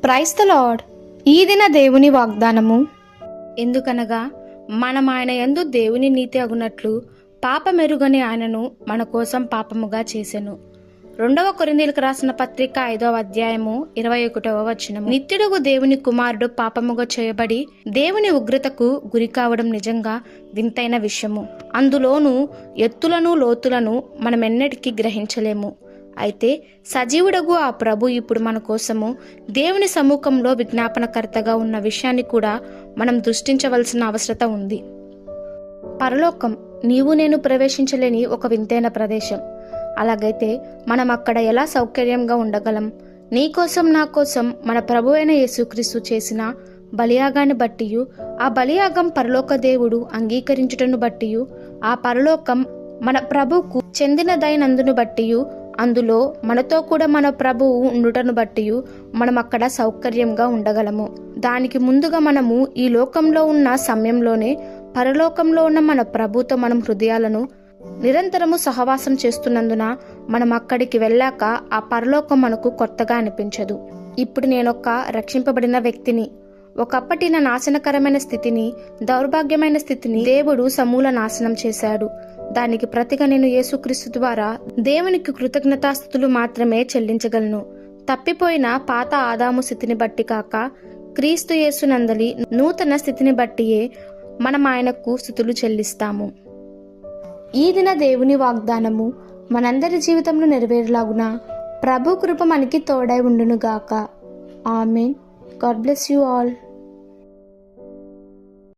Praise the lord. ఈ దిన దేవుని వాగ్దానము. ఎందుకనగా మనం ఆయన యందు దేవుని నీతి అగునట్లు పాపమెరుగని ఆయనను మన కోసం పాపముగా చేసెను. 2 కొరింథీయులకు రాసిన పత్రిక 5వ అధ్యాయము 21వ వచనము. నిత్యుడగు దేవుని కుమారుడు పాపముగా చేయబడి దేవుని ఉగ్రతకు గురి కావడం నిజంగా వింతైన విషయము. అందులోనూ ఎత్తులను లోతులను మనమెన్నటికీ గ్రహించలేము. అయితే సజీవుడగు ఆ ప్రభు ఇప్పుడు మన కోసము దేవుని సముఖంలో విజ్ఞాపనకర్తగా ఉన్న విషయాన్ని కూడా మనం దృష్టించవలసిన అవసరత ఉంది. పరలోకం నీవు నేను ప్రవేశించలేని ఒక వింతైన ప్రదేశం. అలాగైతే మనం అక్కడ ఎలా సౌకర్యంగా ఉండగలం? నీ కోసం నా కోసం మన ప్రభు అయిన యేసుక్రీస్తు చేసిన బలియాగాన్ని బట్టియు, ఆ బలియాగం పరలోక దేవుడు అంగీకరించుటను బట్టియు, ఆ పరలోకం మన ప్రభువుకు చెందినదైనందును బట్టియు, అందులో మనతో కూడా మన ప్రభువు ఉండుటను బట్టియు మనం అక్కడ సౌకర్యంగా ఉండగలము. దానికి ముందుగా మనము ఈ లోకంలో ఉన్న సమయంలోనే పరలోకంలో ఉన్న మన ప్రభుతో మనం హృదయాలను నిరంతరము సహవాసం చేస్తున్నందున మనం అక్కడికి వెళ్ళాక ఆ పరలోకం మనకు కొత్తగా అనిపించదు. ఇప్పుడు నేనొక రక్షింపబడిన వ్యక్తిని. ఒకప్పటి నా నాశనకరమైన స్థితిని, దౌర్భాగ్యమైన స్థితిని దేవుడు సమూల నాశనం చేశాడు. దానికి ప్రతిగా నేను యేసుక్రీస్తు ద్వారా దేవునికి కృతజ్ఞతాస్తుతులు మాత్రమే చెల్లించగలను. తప్పిపోయిన పాత ఆదాము స్థితిని బట్టి కాక, క్రీస్తు యేసునందలి నూతన స్థితిని బట్టియే మనం ఆయనకు స్తుతులు చెల్లిస్తాము. ఈ దిన దేవుని వాగ్దానము మనందరి జీవితంలో నెరవేరులాగున ప్రభు కృప మనకి తోడై ఉండునుగాక. Amen. God bless you all.